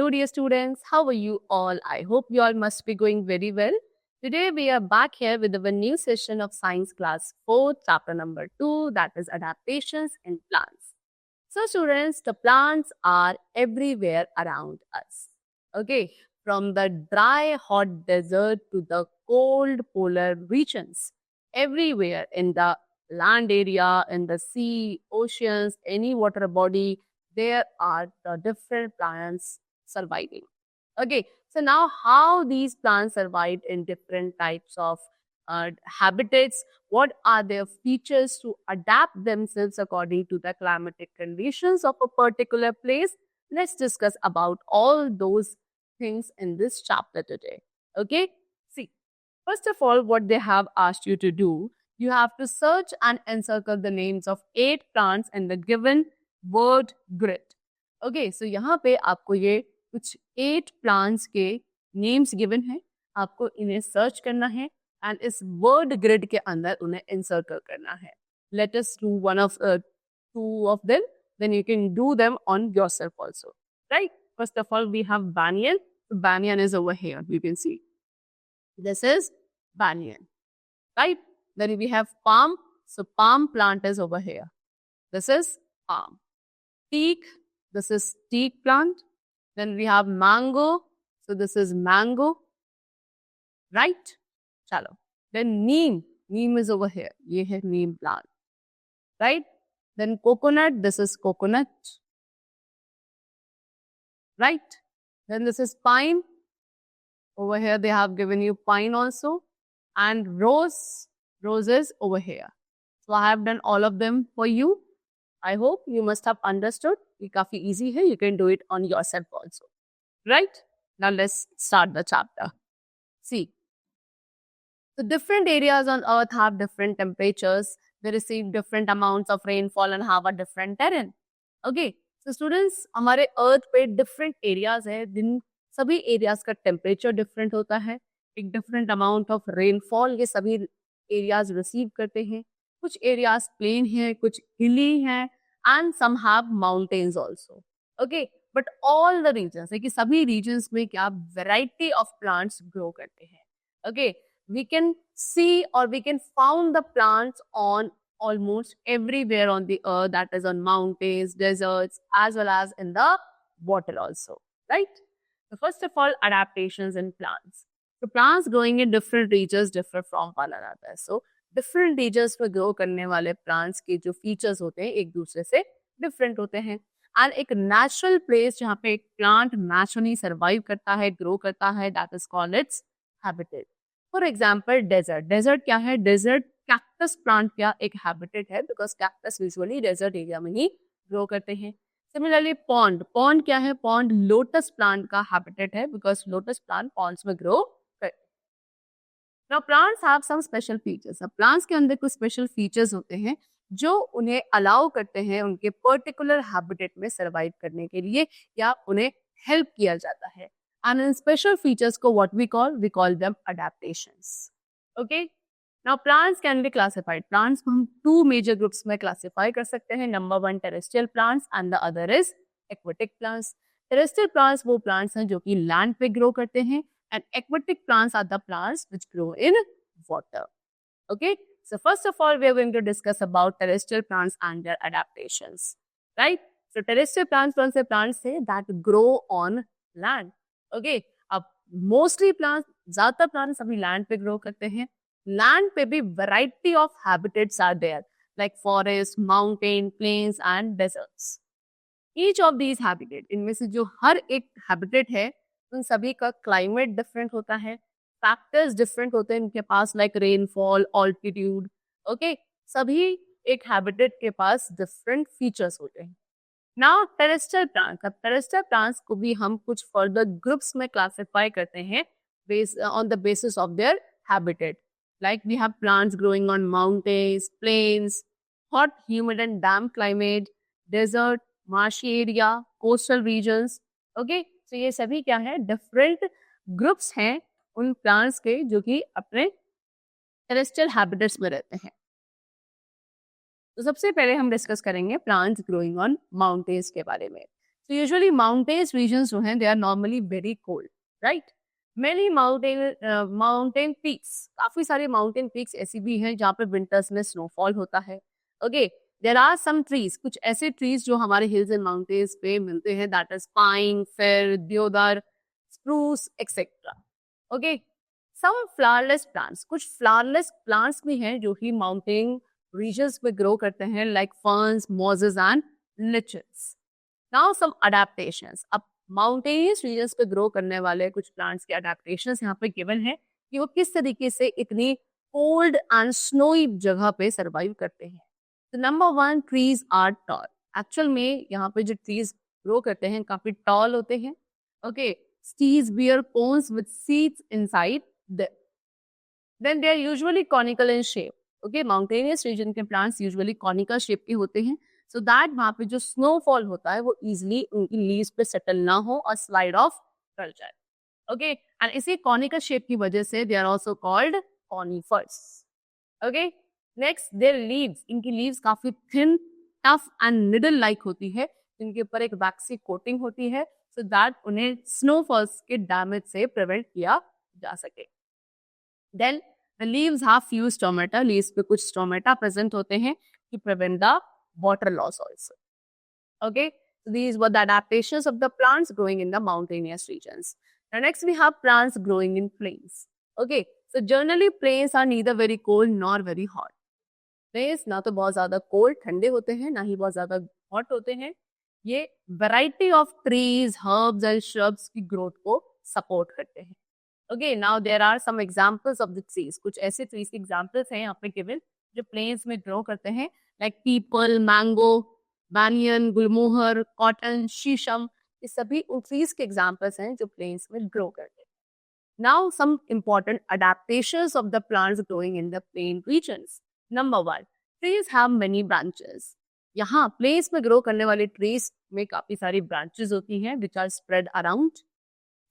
Hello, dear students. How are you all? I hope you all must be going very well. Today, we are back here with our new session of Science Class 4, chapter number 2, that is Adaptations in Plants. So, students, the plants are everywhere around us. Okay, from the dry, hot desert to the cold polar regions, everywhere in the land area, in the sea, oceans, any water body, there are the different plants surviving. Okay, so now how these plants survive in different types of habitats, what are their features to adapt themselves according to the climatic conditions of a particular place. Let's discuss about all those things in this chapter today. Okay, see, first of all, what they have asked you to do, you have to search and encircle the names of 8 plants in the given word grid. Okay, so यहाँ पे आपको ये कुछ 8 plants के names given है, आपको इन्हें search करना है and इस word grid के अंदर उन्हें encircle करना है. Let us do two of them, then you can do them on yourself also. Right? First of all, we have banyan. Banyan is over here, you can see. This is banyan. Right? Then we have palm. So palm plant is over here. This is palm. Teak. This is teak plant. Then we have mango. So this is mango. Right? Chalo. Then neem. Neem is over here. Ye hai neem plant. Right? Then coconut. This is coconut. Right? Then this is pine. Over here they have given you pine also. And rose. Roses over here. So I have done all of them for you. I hope you must have understood. It's काफी easy है. You can do it on yourself also. Right? Now let's start the chapter. See. So different areas on earth have different temperatures. They receive different amounts of rainfall and have a different terrain. Okay. So students, हमारे earth पे different areas है. जिन सभी areas का temperature different होता है. एक different amount of rainfall ये सभी areas receive करते हैं. कुछ areas plain हैं, कुछ hilly हैं, and some have mountains also. Okay, but all the regions, like सभी regions में क्या variety of plants grow करते हैं. Okay, we can see or we can found the plants on almost everywhere on the earth, that is on mountains, deserts, as well as in the water also. Right? So first of all, adaptations in plants. So plants growing in different regions differ from one another. So different regions में grow करने वाले plants के जो features होते हैं एक दूसरे से different होते हैं. And एक natural place जहाँ पे एक plant naturally survive करता है, grow करता है, that is called its habitat. For example, desert. Desert क्या है? Desert cactus plant क्या एक habitat है, because cactus usually desert area में ही grow करते हैं. Similarly, pond. Pond क्या है? Pond lotus plant का habitat है, because lotus plant ponds में grow करते हैं. Now plants have some special features. अब plants के अंदर कुछ special features होते हैं जो उन्हें allow करते हैं उनके particular habitat में survive करने के लिए या उन्हें help किया जाता है. And in special features को what we call them adaptations. Okay? Now plants can be classified. Plants को हम 2 major groups में classify कर सकते हैं. Number 1 terrestrial plants and the other is aquatic plants. Terrestrial plants वो plants हैं जो कि land पे grow करते हैं. And aquatic plants are the plants which grow in water. Okay, so first of all, we are going to discuss about terrestrial plants and their adaptations. Right? So terrestrial plants कौन से plants है that grow on land. Okay, अब mostly plants, ज़्यादातर plants सभी land पे grow करते हैं. Land पे भी variety of habitats are there, like forest, mountain, plains and deserts. Each of these habitat, इनमें से जो हर एक habitat है उन सभी का क्लाइमेट डिफरेंट होता है, फैक्टर्स डिफरेंट होते हैं इनके पास, लाइक रेनफॉल, ऑल्टीट्यूड. ओके, सभी एक हैबिटेट के पास डिफरेंट फीचर्स होते हैं. Now terrestrial plants. अब टेरेस्ट्रियल प्लांट्स को भी हम कुछ फर्दर ग्रुप्स में क्लासिफाई करते हैं on the basis of their habitat. Like we have plants growing on mountains, plains, hot, humid and damp climate, desert, marshy area, coastal regions. Okay, तो ये सभी क्या है? डिफरेंट ग्रुप्स हैं उन प्लांट्स के जो कि अपने टेरेस्ट्रियल हैबिटेट्स में रहते हैं. तो सबसे पहले हम डिस्कस करेंगे प्लांट्स ग्रोइंग ऑन माउंटेन्स के बारे में. So usually mountainous regions जो हैं they are normally very cold, right? Many mountain peaks, काफी सारे mountain peaks ऐसी भी हैं जहाँ पे winters में snowfall होता है. Okay, there are some trees, कुछ ऐसे trees जो हमारे hills and mountains पे मिलते हैं, that is pine, fir, deodar, spruce, etc. Okay, some flowerless plants, कुछ flowerless plants भी हैं जो कि mountain regions में grow करते हैं, like ferns, mosses and lichens. Now some adaptations. अब माउंटेनियस रीजन्स पे ग्रो करने वाले कुछ प्लांट्स के अडेप्टेशंस यहाँ पे गिवन है कि वो किस तरीके से इतनी कोल्ड एंड स्नोई जगह पे सरवाइव करते हैं. तो number 1, trees are tall. Actual में यहाँ पे जो ट्रीज ग्रो करते हैं काफी टॉल होते हैं. Okay, trees bear cones with seeds inside them. Then they are usually conical in shape. Okay, mountainous region के प्लांट्स यूजुअली कॉनिकल शेप के होते हैं, सो दैट वहां पे जो स्नोफॉल होता है वो इजिली उनकी लीव्स पे सेटल ना हो और स्लाइड ऑफ कर जाए. ओके, एंड इसी कॉनिकल शेप की वजह से they are also called conifers. Okay, next their leaves, इनकी लीव्स काफी thin, tough and needle like होती है, जिनके ऊपर एक वैक्सी कोटिंग होती है, सो दैट उन्हें स्नोफॉल्स के डैमेज से प्रिवेंट किया जा सके. Then the leaves have few stomata. Leaves पे कुछ स्टोमेटा प्रेजेंट होते हैं to prevent the water loss also. Okay, so these were the adaptations of the plants growing in the mountainous regions. Now next we have plants growing in plains. Okay, so generally plains are neither very cold nor very hot. Plains ना तो बहुत ज्यादा cold ठंडे होते हैं, ना ही बहुत ज्यादा hot होते हैं. ये variety of trees, herbs and shrubs की growth को support करते हैं. Okay, now there are some examples of the trees. कुछ ऐसे trees के examples हैं यहाँ पे given जो प्लेन्स में ग्रो करते हैं, लाइक पीपल, मैंगो, बैनियन, गुलमोहर, कॉटन, शीशम. ये सभी उन ट्रीज के एग्जांपल्स हैं जो प्लेन्स में ग्रो करते हैं. Now some important adaptations of the plants growing in the plain regions. Number 1, trees have many branches. यहाँ प्लेन्स में ग्रो करने वाले ट्रीज में काफी सारी ब्रांचेस होती हैं which are spread around.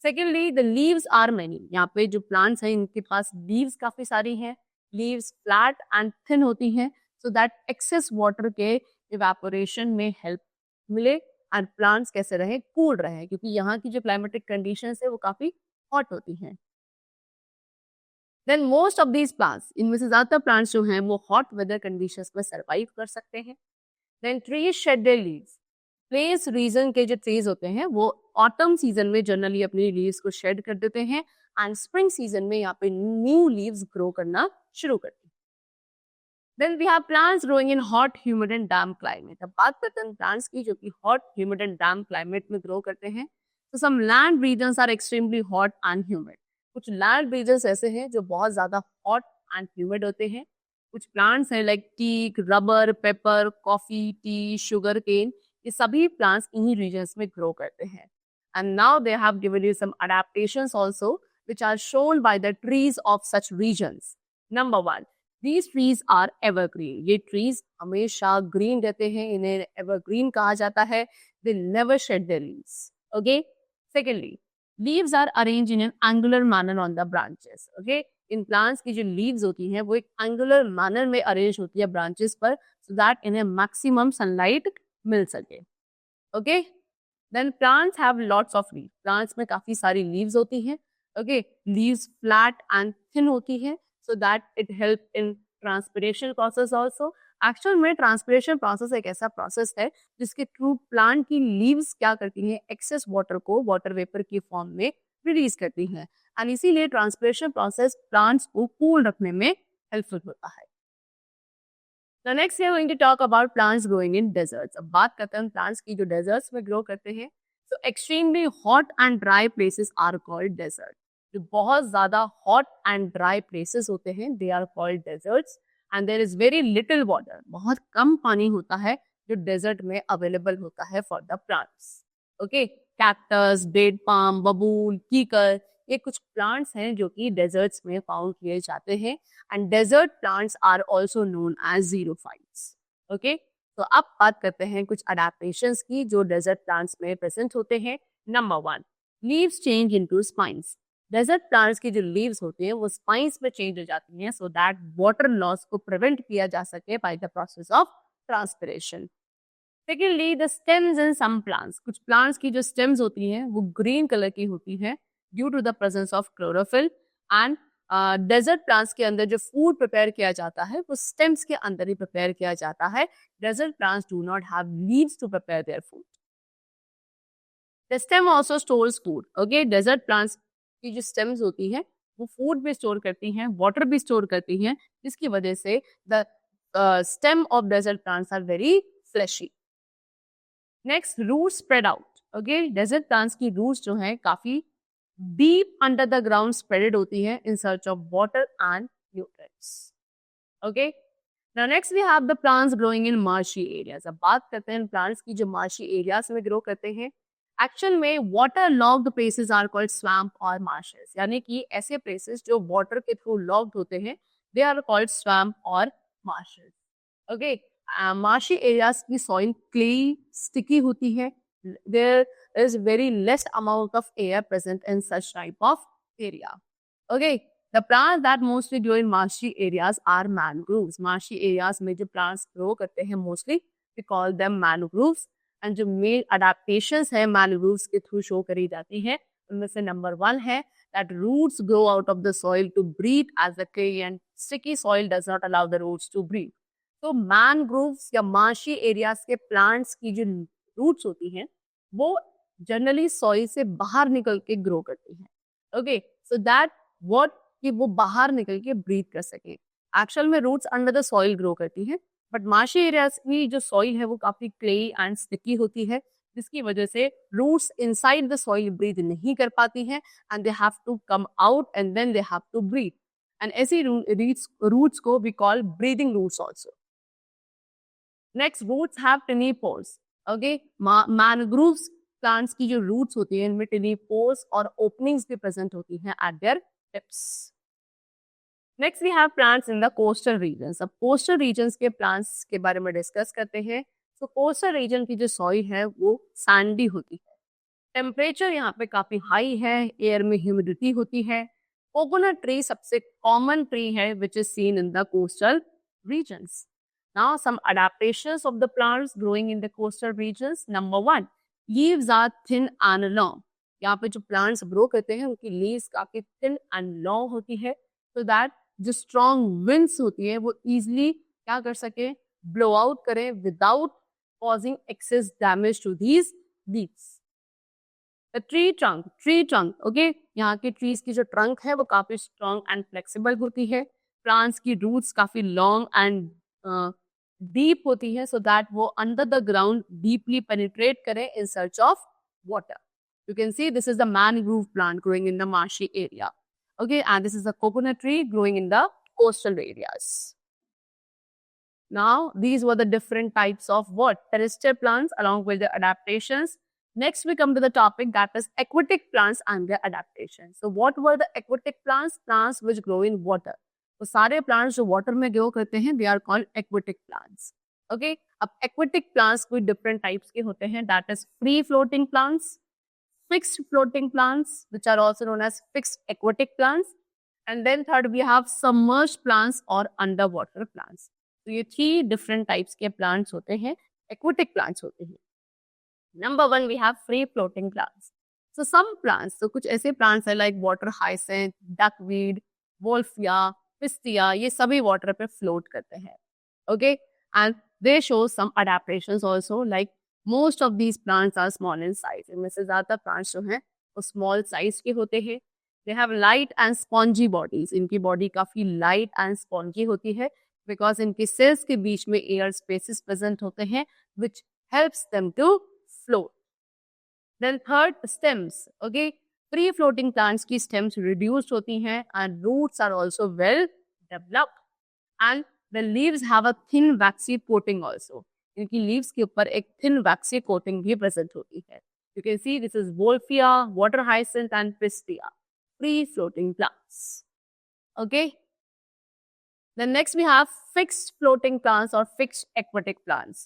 Secondly, the leaves are many. यहाँ पे जो प्लांट्स हैं इनके पास लीव्स काफी सारी हैं. लीव्स फ्लैट एंड थिन होती हैं, सो दैट एक्सेस वाटर के इवेपोरेशन में हेल्प मिले एंड प्लांट्स कैसे रहे, कूल रहे, क्योंकि यहाँ की जो क्लाइमेटिक कंडीशंस है वो काफी हॉट होती हैं. Then most of these plants, इनमें से ज्यादातर प्लांट्स जो हैं वो हॉट वेदर कंडीशंस में सर्वाइव कर सकते हैं. Then trees shed their leaves. Plains region के जो ट्रीज होते हैं वो ऑटम सीजन में जनरली अपनी लीव्स को शेड कर देते हैं एंड स्प्रिंग सीजन में यहाँ पे न्यू लीव्स ग्रो करना शुरू करते हैं. Then we have plants growing in hot, humid and damp climate. अब बात करते हैं प्लांट्स की जो कि hot, humid and damp climate में ग्रो करते हैं. तो some land regions are extremely hot and humid. कुछ लैंड रीजन्स ऐसे हैं जो बहुत ज्यादा हॉट एंड ह्यूमिड होते हैं. कुछ प्लांट्स हैं like teak, rubber, pepper, coffee, tea, sugar cane. ये सभी प्लांट्स इन्हीं रीजन्स में ग्रो करते हैं. And now they have given you some adaptations also which are shown by the trees of such regions. Number 1, these trees are evergreen. ये trees हमेशा green रहते हैं, इन्हें evergreen कहा जाता है. They never shed their leaves. Okay. Secondly, leaves are arranged in an angular manner on the branches. Okay. In plants की जो leaves होती हैं वो एक angular manner में arrange होती है branches पर, so that इन्हें maximum sunlight मिल सके. Okay. Then plants have lots of leaves. Plants में काफी सारी leaves होती हैं. Okay, leaves flat and thin होती है, so that it help in transpiration process also. Actual में transpiration process एक ऐसा process है जिसके थ्रू plant की leaves क्या करती हैं, excess water को water vapor की form में release करती हैं, and इसीलिए transpiration process plants को cool रखने में helpful होता है. Now next we are going to talk about plants growing in deserts. अब बात करते हैं plants की जो deserts में grow करते हैं. So extremely hot and dry places are called desert. जो बहुत ज्यादा हॉट एंड ड्राई प्लेसेस होते हैं they are called deserts. And there is very little water. बहुत कम पानी होता है जो डेजर्ट में अवेलेबल होता है for the plants. Okay, cactus, date palm, बबूल, कीकर, ये कुछ प्लांट्स हैं जो कि डेजर्ट्स में फाउंड किए जाते हैं. And desert plants are also known as xerophytes. Okay, तो अब बात करते हैं कुछ अडेप्टेशंस की जो डेजर्ट प्लांट्स में प्रेजेंट होते हैं. Number 1, leaves change into spines. Desert plants की जो लीव्स होती हैं वो स्पाइन्स में चेंज हो जाती हैं, सो दैट वाटर लॉस को प्रिवेंट किया जा सके by the process of transpiration. Secondly the stems in some plants, कुछ प्लांट्स की जो स्टेम्स होती हैं वो ग्रीन कलर की होती है due to the presence of chlorophyll. And desert plants के अंदर जो फूड प्रिपेयर किया जाता है वो स्टेम्स के अंदर ही प्रिपेयर किया जाता है। Desert plants do not have leaves to prepare their food. The stem also stores food. Okay, desert plants की जो स्टेम्स होती है वो फूड भी स्टोर करती हैं, वाटर भी स्टोर करती हैं, जिसकी वजह से the stem of desert plants are very fleshy. Next, root spread out. Okay, desert plants की रूट्स जो है काफी deep under the ground spreaded होती है in search of water and nutrients. Okay, now next we have the plants growing in marshy areas. अब बात करते हैं प्लांट्स की जो मार्शी एरियाज में ग्रो करते हैं। एक्चुअल में water logged places are called swamp और मार्शेस, यानी कि ऐसे प्लेसेस जो वाटर के थ्रू लॉक्ड होते हैं दे आर कॉल्ड स्वैम्प और मार्शेस। ओके, मार्शी एरियाज की सॉइल क्लेई स्टिकी होती है। There is very less amount of air present in such type of area. Okay, the plants that mostly grow in marshy areas are mangroves. Marshy areas में जो plants grow करते हैं mostly we call them mangroves. And जो main adaptations है mangroves के through show करी जाती है उनमें से नंबर 1 है that roots grow out of the soil to breathe as the clay and sticky soil does not allow the roots to breathe. तो मैनग्रोव्स या मार्शी एरियाज के प्लांट्स की जो रूट्स होती हैं वो जनरली सॉइल से बाहर निकल के ग्रो करती हैं। ओके, सो दैट व्हाट कि वो बाहर निकल के ब्रीथ कर सके। एक्चुअल में roots under the soil grow करती हैं, बट मार्शी एरियाज की जो सॉइल है वो काफी क्लेई एंड स्टिकी होती है, जिसकी वजह से roots inside the soil breathe नहीं कर पाती हैं and they have to come out and then they have to breathe. And ऐसी रूट्स को we call breathing roots also. Next, roots have tiny pores. Okay, mangroves plants की जो roots होती हैं इनमें टिनी पोर्स और ओपनिंग्स भी present होती हैं at their tips. Next we have plants in the coastal regions. अब कोस्टल रीजन्स के प्लांट्स के बारे में डिस्कस करते हैं। तो कोस्टल रीजन की जो सॉइल है वो सैंडी होती है। टेम्परेचर यहाँ पे काफी हाई है, एयर में ह्यूमिडिटी होती है। कोकोनट ट्री सबसे कॉमन ट्री है which is seen in the coastal regions. Now some adaptations of the plants growing in the coastal regions. Number 1, leaves are thin and long. यहाँ पे जो plants grow करते हैं उनकी लीव्स काफी thin and long होती है, सो दैट जो स्ट्रॉन्ग विंड्स होती है वो इजिली क्या कर सके, ब्लो आउट करें without causing excess damage to these leaves. The tree trunk, okay, यहाँ के trees की जो trunk है वो काफी strong and flexible होती है। Plants की roots काफी long and deep होती है, so that वो under the ground deeply penetrate करें in search of water. You can see this is the mangrove plant growing in the marshy area. Okay, and this is a coconut tree growing in the coastal areas. Now, these were the different types of what? Terrestrial plants along with their adaptations. Next, we come to the topic that is aquatic plants and their adaptation. So, what were the aquatic plants? Plants which grow in water. तो सारे plants जो water में grow करते हैं, they are called aquatic plants. Okay? अब aquatic plants कोई different types के होते हैं. That is free floating plants, fixed floating plants, which are also known as fixed aquatic plants. And then third, we have submerged plants or underwater plants. तो ये 3 different types के plants होते हैं, aquatic plants होते हैं। Number 1 we have free floating plants. So some plants, तो कुछ ऐसे प्लांट्स है like water hyacinth, duckweed, wolffia, pistia, ये सभी वाटर पे फ्लोट करते हैं। Okay, and they show some adaptations also, like most of these plants are small in size. इनमें से ज्यादातर प्लांट्स जो हैं वो स्मॉल साइज के होते हैं। They have light and spongy bodies. इनकी बॉडी काफी लाइट एंड स्पॉन्जी होती है बिकॉज इनके सेल्स के बीच में एयर स्पेसेस प्रेजेंट होते हैं which helps them to float. Then third, stems. Okay, free floating plants की स्टेम्स रिड्यूस्ड होती हैं and roots are also well developed and the leaves have a thin waxy coating also. इनकी leaves के ऊपर एक thin waxy coating भी present होती है। You can see this is wolffia, water hyacinth and pistia, free floating plants. Okay. Then next we have fixed floating plants or fixed aquatic plants.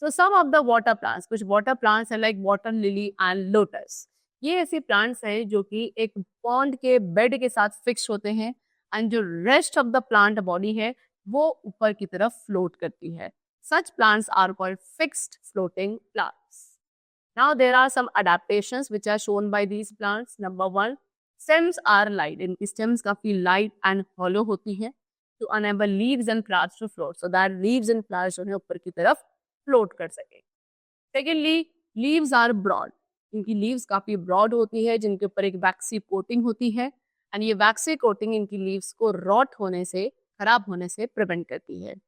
So some of the water plants, कुछ water plants हैं like water lily and lotus. ये ऐसे plants हैं जो कि एक pond के bed के साथ fixed होते हैं and जो rest of the plant body है वो ऊपर की तरफ float करती है. Such plants are called fixed floating plants. Now there are some adaptations which are shown by these plants. Number one, stems are light. इनकी stems काफी light and hollow होती हैं to enable leaves and flowers to float, so that leaves and flowers जो है ऊपर की तरफ float कर सके. Secondly, leaves are broad. इनकी leaves काफी broad होती है जिनके ऊपर एक waxy coating होती है and ये waxy coating इनकी leaves को rot होने से, खराब होने से prevent करती है.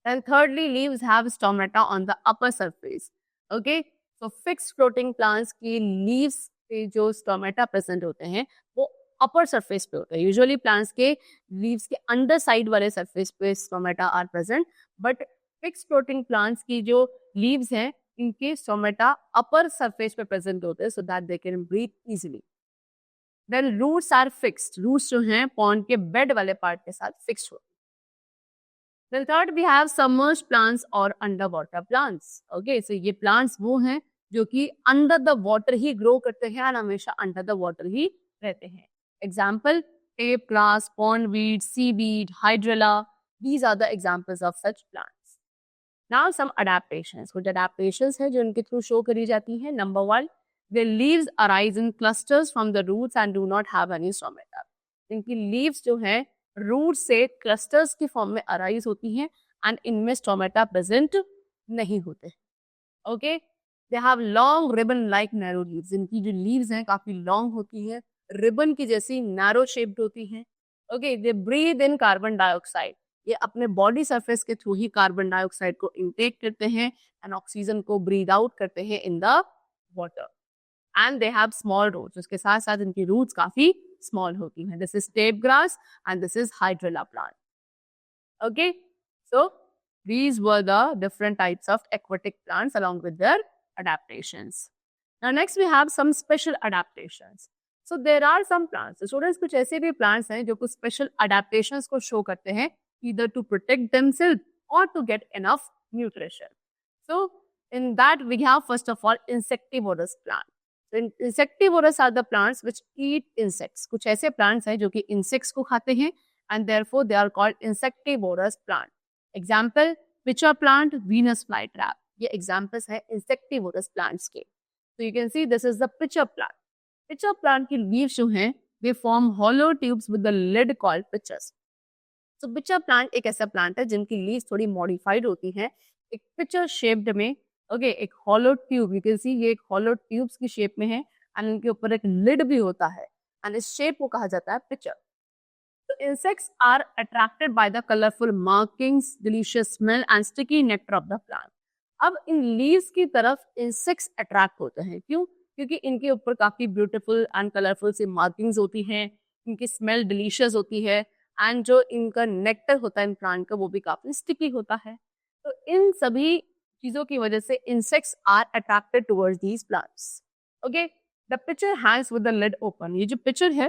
And thirdly, leaves have stomata on the upper surface. Okay, so fixed floating plants की leaves पे जो stomata present होते हैं वो upper surface पे होते हैं. Usually plants के leaves के underside वाले surface पे stomata are present, but fixed floating plants की जो leaves हैं इनके stomata upper surface पे present होते हैं so that they can breathe easily. Then roots are fixed. Roots जो हैं pond के bed वाले part के साथ fixed होते हैं. Then third we have submerged plants or underwater plants. Okay, so ये plants वो हैं जो कि under the water he grow करते हैं और हमेशा under the water ही रहते हैं. Example, tape grass, pondweed, seaweed, hydrilla. These are the examples of such plants. Now some adaptations. कुछ adaptations हैं जो इनके through show करी जाती हैं. Number one, the leaves arise in clusters from the roots and do not have any stomata. इनकी leaves जो हैं रूट से क्लस्टर्स की फॉर्म में अराइज होती हैं एंड इनमें स्टोमेटा प्रेजेंट नहीं होते. Okay, they have long ribbon like narrow leaves. इनकी जो लीव्स हैं काफी लॉन्ग होती हैं, रिबन की जैसी नैरो शेप्ड होती हैं. Okay, they breathe in carbon dioxide. ये अपने बॉडी सरफेस के थ्रू ही कार्बन डाइऑक्साइड को इनटेक करते हैं एंड ऑक्सीजन को ब्रीथ आउट करते हैं in the water. And they have small roots. उसके साथ साथ इनकी रूट्स काफी small होती हैं. This is tape grass and this is hydrilla plant. Okay, so these were the different types of aquatic plants along with their adaptations. Now next we have some special adaptations. So there are some plants. So students, कुछ ऐसे भी plants हैं जो कुछ special adaptations को show करते हैं either to protect themselves or to get enough nutrition. So in that we have first of all insectivorous plant. So insectivorous are the plants which eat insects. कुछ ऐसे plants हैं जो कि insects को खाते हैं and therefore they are called insectivorous plant. Example, pitcher plant, Venus flytrap. ये examples हैं insectivorous plants के. So you can see this is the pitcher plant. Pitcher plant की leaves जो हैं they form hollow tubes with the lid called pitchers. So pitcher plant एक ऐसा plant है जिनकी leaves थोड़ी modified होती हैं एक pitcher shaped में. ओके, एक हॉलो ट्यूब, यू कैन सी ये एक हॉलो ट्यूब्स की शेप में है एंड इनके ऊपर एक लिड भी होता है एंड इस शेप को कहा जाता है पिचर. तो insects are attracted by the colourful markings, delicious smell and sticky nectar of the plant. अब इन लीव्स की तरफ इंसेक्ट्स अट्रैक्ट होते हैं. क्यों? क्योंकि इनके ऊपर काफी ब्यूटीफुल एंड कलरफुल सी मार्किंग्स होती हैं, इनकी स्मेल डिलीशियस होती है एंड जो इनका नेक्टर होता है इन प्लांट का वो भी काफी स्टिकी होता है. तो इन सभी चीजों की वजह से insects are attracted towards these plants. Okay, the pitcher hangs with the lid open. ये जो पिचर है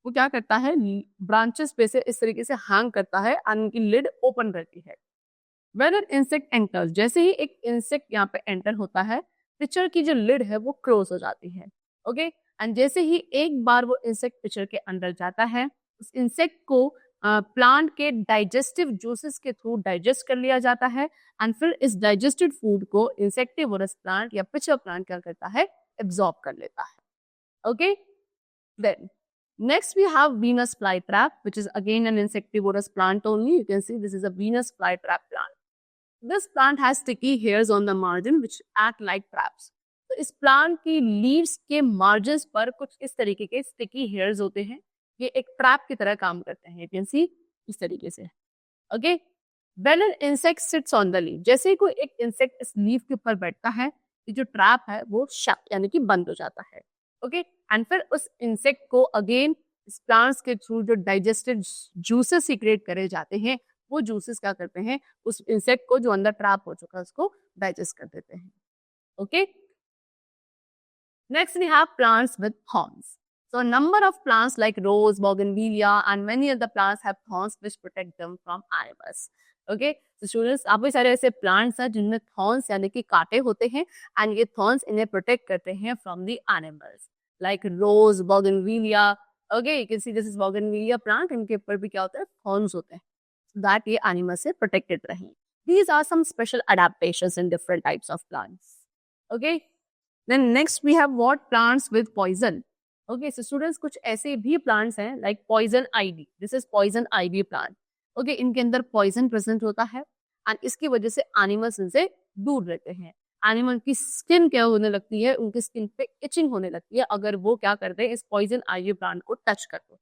वो क्या करता है, ब्रांचेस पे से इस तरीके से हैंग करता है एंड इनकी लिड ओपन करती है. व्हेन एन इंसेक्ट एंटर्स, जैसे ही एक इंसेक्ट यहाँ पे एंटर होता है पिचर की जो लिड है वो क्लोज हो जाती है. ओके, एंड जैसे ही एक बार वो इंसेक्ट पिचर के अंदर जाता है उस इंसेक्ट को प्लांट के डाइजेस्टिव जूसेस के थ्रू डाइजेस्ट कर लिया जाता है एंड फिर इस डाइजेस्टेड फूड को इंसेक्टिवोरस प्लांट या पिचर प्लांट क्या करता है, एब्जॉर्ब कर लेता है. Okay, then next we have Venus flytrap which is again an insectivorous plant only. You can see this is a Venus flytrap plant. This plant has sticky hairs on the margin which act like traps. तो इस plant की leaves के margins पर कुछ इस तरीके के sticky hairs होते हैं, ये एक ट्रैप की तरह काम करते हैं. यू कैन सी इस तरीके से. Okay, when an insect sits on the leaf, जैसे ही कोई एक इंसेक्ट इस लीफ के ऊपर बैठता है ये जो ट्रैप है वो शट यानी कि बंद हो जाता है. ओके, एंड फिर उस इंसेक्ट को अगेन इस प्लांट्स के थ्रू जो डाइजेस्टेड जूसेस सीक्रेट करे जाते हैं वो जूसेस क्या करते हैं, उस इंसेक्ट को जो अंदर ट्रैप हो चुका है उसको डाइजेस्ट कर देते हैं. Okay, next we have plants with thorns. So a number of plants like rose, bougainvillea and many other plants have thorns which protect them from animals. Okay, so students, काफी सारे ऐसे plants हैं जिनमें thorns यानी कि कांटे होते हैं and ये thorns इन्हें protect करते हैं from the animals like rose, bougainvillea. Okay, you can see this is bougainvillea plant. इनके ऊपर भी क्या होता है, thorns होते हैं so that ये animals से protected रहें. These are some special adaptations in different types of plants. Okay. Then next we have what? Plants with poison. Okay, so students कुछ ऐसे भी plants हैं like poison ivy. This is poison ivy plant. Okay, इनके अंदर poison present होता है and इसकी वजह से animals इनसे दूर रहते हैं. Animal की skin क्या होने लगती है? उनकी skin पे itching होने लगती है अगर वो क्या करते हैं इस poison ivy plant को touch कर दो.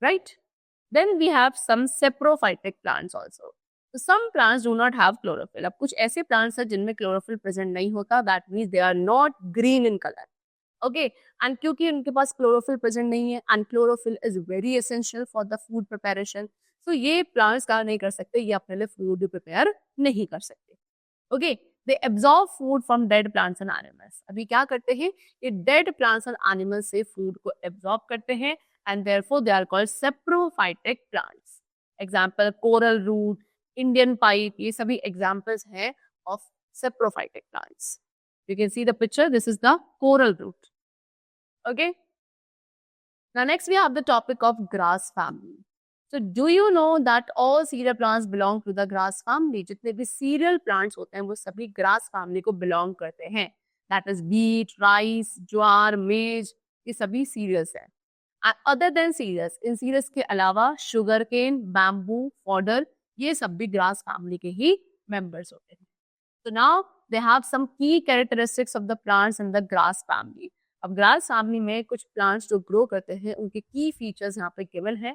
Right? Then we have some saprophytic plants also. So some plants do not have chlorophyll. अब कुछ ऐसे plants हैं जिनमें chlorophyll present नहीं होता. That means they are not green in color. Okay, and क्योंकि उनके पास chlorophyll present नहीं है and chlorophyll is very essential for the food preparation. So ये plants क्या नहीं कर सकते, ये अपने लिए food prepare नहीं कर सकते. Okay, they absorb food from dead plants and animals. अभी क्या करते हैं, ये dead plants और animals से food को absorb करते हैं and therefore they are called saprophytic plants. Example coral root, Indian pipe, ये सभी examples हैं of saprophytic plants. You can see the picture. This is the coral root. Okay. Now next we have the topic of grass family. So do you know that all cereal plants belong to the grass family? जितने भी cereal plants होते हैं वो सभी grass family को belong करते हैं. That is wheat, rice, jowar, maize, ये सभी cereals हैं. And other than cereals, in cereals के अलावा sugarcane, bamboo, fodder, ये सब भी grass family के ही members होते हैं. So now they have some key characteristics of the plants in the grass family. अब grass family में कुछ plants जो grow करते हैं उनके key features यहाँ पे given है.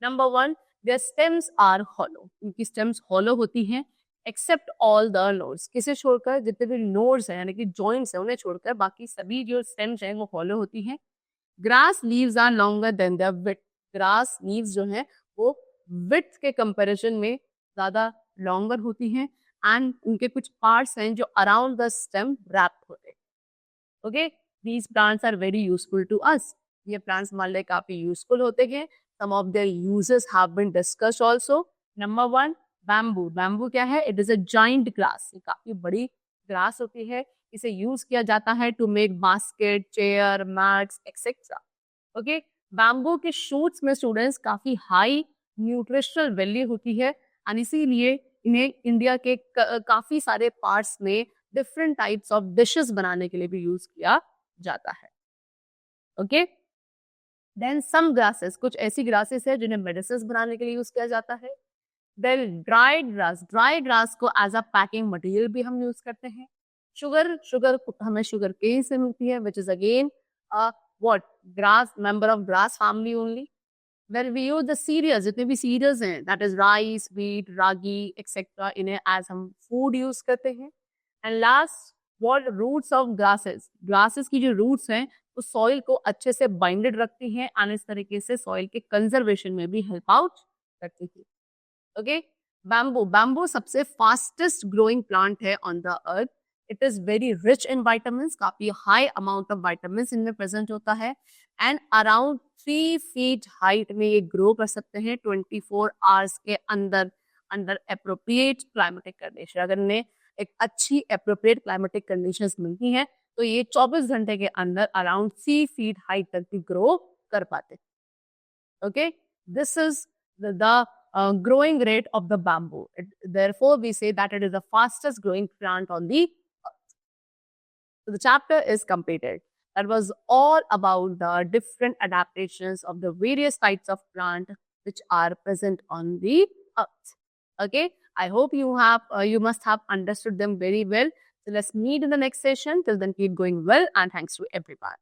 Number 1, their stems are hollow. उनकी stems hollow होती हैं except all the nodes. किसे छोड़कर, जितने भी nodes हैं यानी कि joints हैं उन्हें छोड़कर बाकी सभी जो stems हैं वो hollow होती हैं. Grass leaves are longer than their width. Grass leaves जो हैं वो width के comparison में ज़्यादा longer होती हैं and उनके कुछ parts हैं जो around the stem wrapped होते हैं. Okay, these plants are very useful to us. ये plants हमारे लिए काफी useful होते हैं. Some of their uses have been discussed also. Number 1, bamboo. Bamboo क्या है? It is a giant grass. ये काफी बड़ी grass होती है. इसे use किया जाता है to make basket, chair, mats, etc. Okay, bamboo के shoots में students काफी high nutritional value होती है and इसीलिए इन्हें इंडिया के काफी सारे पार्ट्स में डिफरेंट टाइप्स ऑफ डिशेस बनाने के लिए भी यूज किया जाता है. ओके, देन सम ग्रासेस, कुछ ऐसी ग्रासेस है जिन्हें मेडिसिन बनाने के लिए यूज किया जाता है. देन ड्राइड ग्रास को एज अ पैकिंग मटेरियल भी हम यूज करते हैं. शुगर हमें शुगर केन से मिलती है which is again what grass, member of grass family only. When we use the cereals, जितने भी cereals हैं, that is rice, wheat, ragi, etc. इन्हें as हम food use करते हैं. And last, what roots of grasses? Grasses की जो roots हैं, वो soil को अच्छे से binded रखती हैं and इस तरीके से soil के conservation में भी help out करती हैं. Okay, bamboo सबसे fastest growing plant है on the earth. It is very rich in vitamins. काफी high amount of vitamins इनमें present होता है and around 3 feet height में ये grow कर सकते हैं 24 hours के अंदर under appropriate climatic condition. अगर इन्हें एक अच्छी appropriate climatic conditions मिलती हैं तो ये 24 घंटे के अंदर around 3 feet height तक भी grow कर पाते. Okay, this is the growing rate of the bamboo. Therefore, we say that it is the fastest growing plant on the earth. So the chapter is completed. That was all about the different adaptations of the various types of plant which are present on the earth. Okay, I hope you must have understood them very well. So let's meet in the next session. Till then, keep going well and thanks to everyone.